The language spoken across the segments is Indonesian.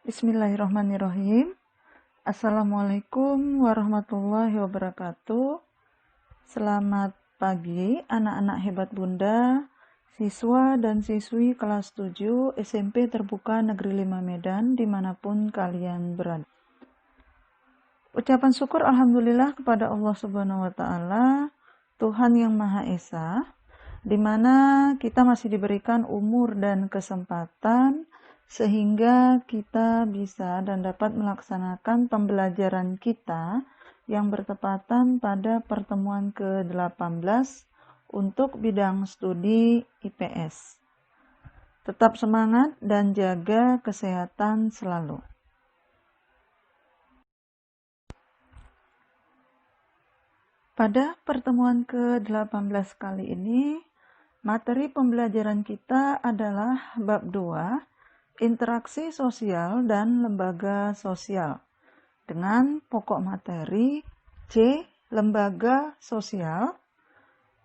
Bismillahirrahmanirrahim. Assalamualaikum warahmatullahi wabarakatuh. Selamat pagi anak-anak hebat bunda, siswa dan siswi kelas 7 SMP Terbuka Negeri 5 Medan dimanapun kalian berada. Ucapan syukur alhamdulillah kepada Allah Subhanahu wa Ta'ala, Tuhan yang Maha Esa, di mana kita masih diberikan umur dan kesempatan sehingga kita bisa dan dapat melaksanakan pembelajaran kita yang bertepatan pada pertemuan ke-18 untuk bidang studi IPS. Tetap semangat dan jaga kesehatan selalu. Pada pertemuan ke-18 kali ini, materi pembelajaran kita adalah bab 2, interaksi sosial dan lembaga sosial, dengan pokok materi C, lembaga sosial,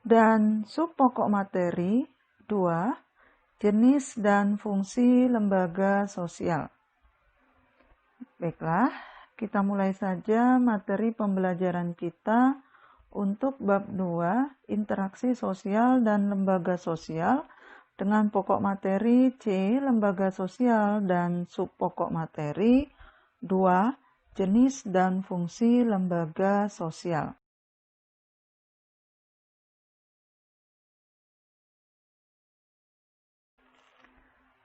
dan subpokok materi 2, jenis dan fungsi lembaga sosial. Baiklah, kita mulai saja materi pembelajaran kita untuk bab 2, interaksi sosial dan lembaga sosial, dengan pokok materi C, lembaga sosial, dan subpokok materi 2, jenis dan fungsi lembaga sosial.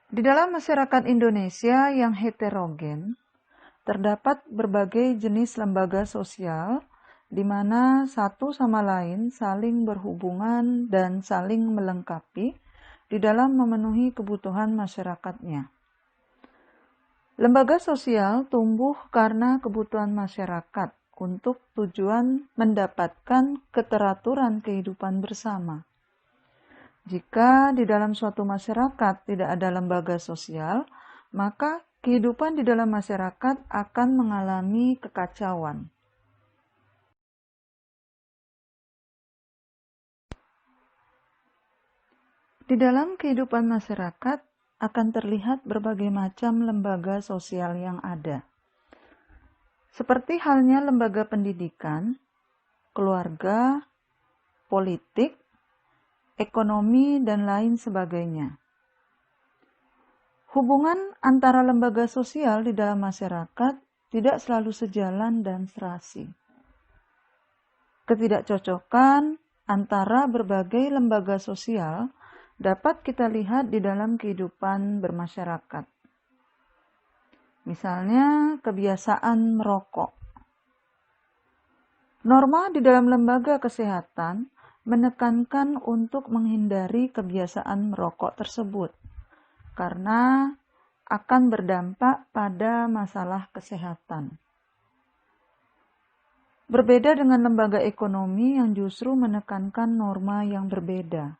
Di dalam masyarakat Indonesia yang heterogen, terdapat berbagai jenis lembaga sosial di mana satu sama lain saling berhubungan dan saling melengkapi di dalam memenuhi kebutuhan masyarakatnya. Lembaga sosial tumbuh karena kebutuhan masyarakat untuk tujuan mendapatkan keteraturan kehidupan bersama. Jika di dalam suatu masyarakat tidak ada lembaga sosial, maka kehidupan di dalam masyarakat akan mengalami kekacauan. Di dalam kehidupan masyarakat akan terlihat berbagai macam lembaga sosial yang ada. Seperti halnya lembaga pendidikan, keluarga, politik, ekonomi, dan lain sebagainya. Hubungan antara lembaga sosial di dalam masyarakat tidak selalu sejalan dan serasi. Ketidakcocokan antara berbagai lembaga sosial dapat kita lihat di dalam kehidupan bermasyarakat. Misalnya, kebiasaan merokok. Norma di dalam lembaga kesehatan menekankan untuk menghindari kebiasaan merokok tersebut, karena akan berdampak pada masalah kesehatan. Berbeda dengan lembaga ekonomi yang justru menekankan norma yang berbeda.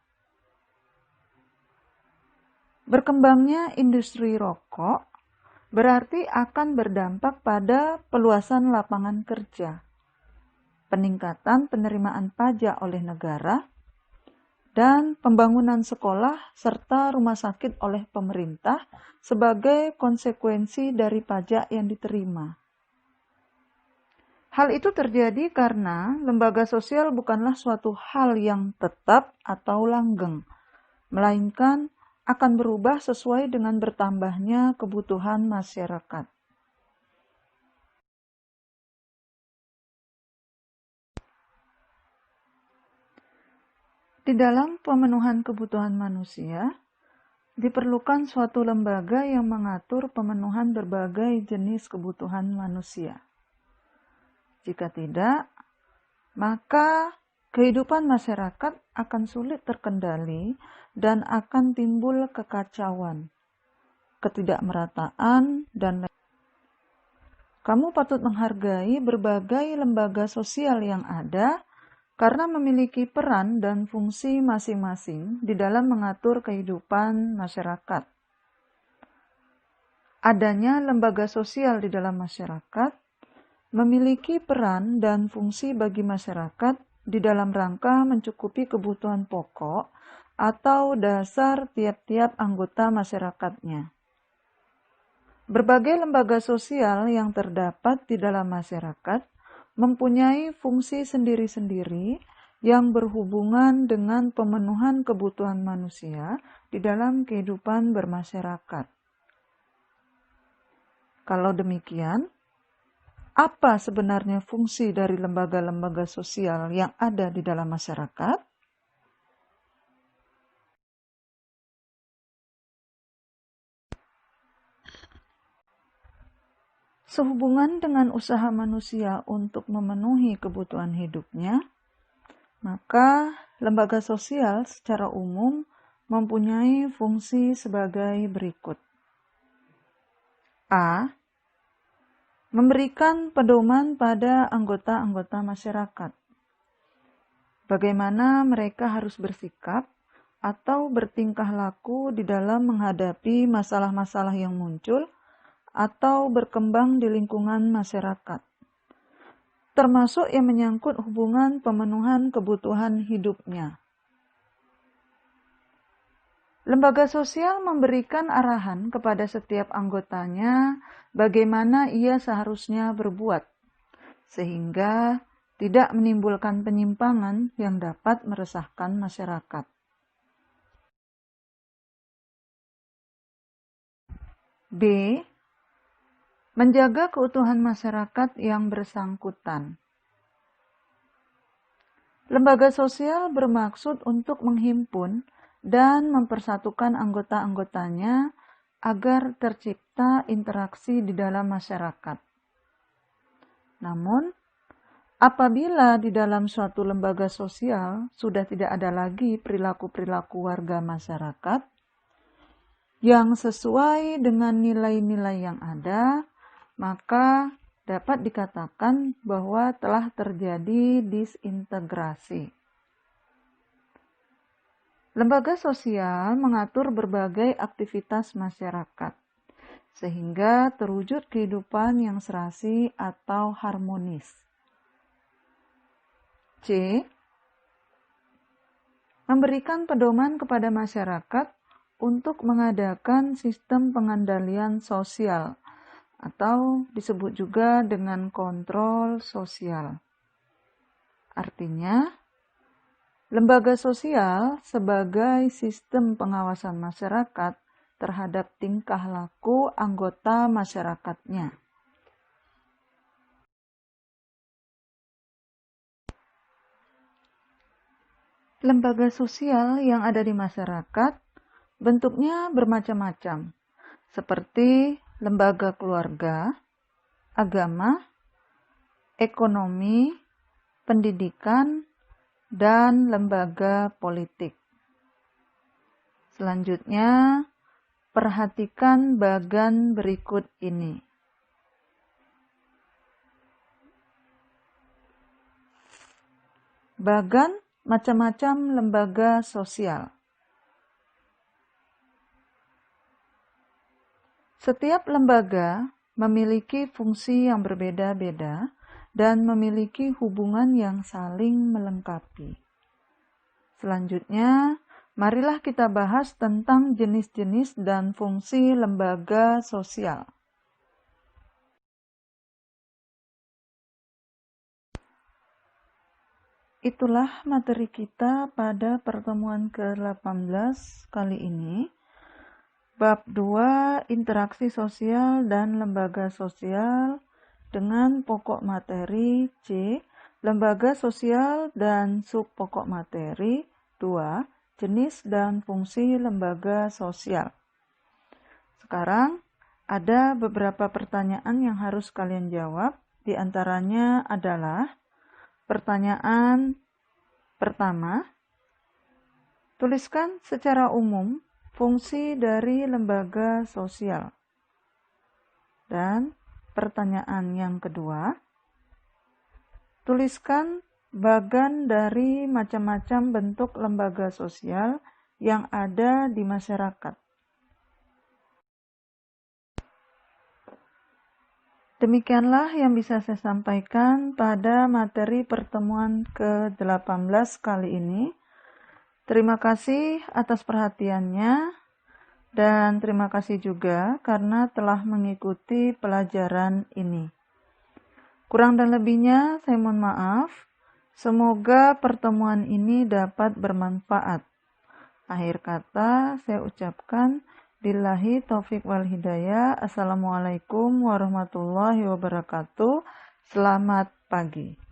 Berkembangnya industri rokok berarti akan berdampak pada peluasan lapangan kerja, peningkatan penerimaan pajak oleh negara, dan pembangunan sekolah serta rumah sakit oleh pemerintah sebagai konsekuensi dari pajak yang diterima. Hal itu terjadi karena lembaga sosial bukanlah suatu hal yang tetap atau langgeng, melainkan akan berubah sesuai dengan bertambahnya kebutuhan masyarakat. Di dalam pemenuhan kebutuhan manusia, diperlukan suatu lembaga yang mengatur pemenuhan berbagai jenis kebutuhan manusia. Jika tidak, maka kehidupan masyarakat akan sulit terkendali dan akan timbul kekacauan, ketidakmerataan, dan lain. Kamu patut menghargai berbagai lembaga sosial yang ada karena memiliki peran dan fungsi masing-masing di dalam mengatur kehidupan masyarakat. Adanya lembaga sosial di dalam masyarakat memiliki peran dan fungsi bagi masyarakat di dalam rangka mencukupi kebutuhan pokok atau dasar tiap-tiap anggota masyarakatnya. Berbagai lembaga sosial yang terdapat di dalam masyarakat mempunyai fungsi sendiri-sendiri yang berhubungan dengan pemenuhan kebutuhan manusia di dalam kehidupan bermasyarakat. Kalau demikian, apa sebenarnya fungsi dari lembaga-lembaga sosial yang ada di dalam masyarakat? Sehubungan dengan usaha manusia untuk memenuhi kebutuhan hidupnya, maka lembaga sosial secara umum mempunyai fungsi sebagai berikut. A. Memberikan pedoman pada anggota-anggota masyarakat. Bagaimana mereka harus bersikap atau bertingkah laku di dalam menghadapi masalah-masalah yang muncul atau berkembang di lingkungan masyarakat, termasuk yang menyangkut hubungan pemenuhan kebutuhan hidupnya. Lembaga sosial memberikan arahan kepada setiap anggotanya bagaimana ia seharusnya berbuat, sehingga tidak menimbulkan penyimpangan yang dapat meresahkan masyarakat. B. Menjaga keutuhan masyarakat yang bersangkutan. Lembaga sosial bermaksud untuk menghimpun dan mempersatukan anggota-anggotanya agar tercipta interaksi di dalam masyarakat. Namun, apabila di dalam suatu lembaga sosial sudah tidak ada lagi perilaku-perilaku warga masyarakat yang sesuai dengan nilai-nilai yang ada, maka dapat dikatakan bahwa telah terjadi disintegrasi. Lembaga sosial mengatur berbagai aktivitas masyarakat, sehingga terwujud kehidupan yang serasi atau harmonis. C. Memberikan pedoman kepada masyarakat untuk mengadakan sistem pengendalian sosial, atau disebut juga dengan kontrol sosial. Artinya, lembaga sosial sebagai sistem pengawasan masyarakat terhadap tingkah laku anggota masyarakatnya. Lembaga sosial yang ada di masyarakat bentuknya bermacam-macam, seperti lembaga keluarga, agama, ekonomi, pendidikan, dan lembaga politik. Selanjutnya, perhatikan bagan berikut ini. Bagan macam-macam lembaga sosial. Setiap lembaga memiliki fungsi yang berbeda-beda dan memiliki hubungan yang saling melengkapi. Selanjutnya, marilah kita bahas tentang jenis-jenis dan fungsi lembaga sosial. Itulah materi kita pada pertemuan ke-18 kali ini. Bab 2, interaksi sosial dan lembaga sosial, dengan pokok materi C, lembaga sosial dan sub pokok materi 2, jenis dan fungsi lembaga sosial. Sekarang ada beberapa pertanyaan yang harus kalian jawab. Di antaranya adalah pertanyaan pertama, tuliskan secara umum fungsi dari lembaga sosial. Dan pertanyaan yang kedua, tuliskan bagan dari macam-macam bentuk lembaga sosial yang ada di masyarakat. Demikianlah yang bisa saya sampaikan pada materi pertemuan ke-18 kali ini. Terima kasih atas perhatiannya. Dan terima kasih juga karena telah mengikuti pelajaran ini. Kurang dan lebihnya saya mohon maaf. Semoga pertemuan ini dapat bermanfaat. Akhir kata saya ucapkan billahi taufik wal hidayah. Assalamualaikum warahmatullahi wabarakatuh. Selamat pagi.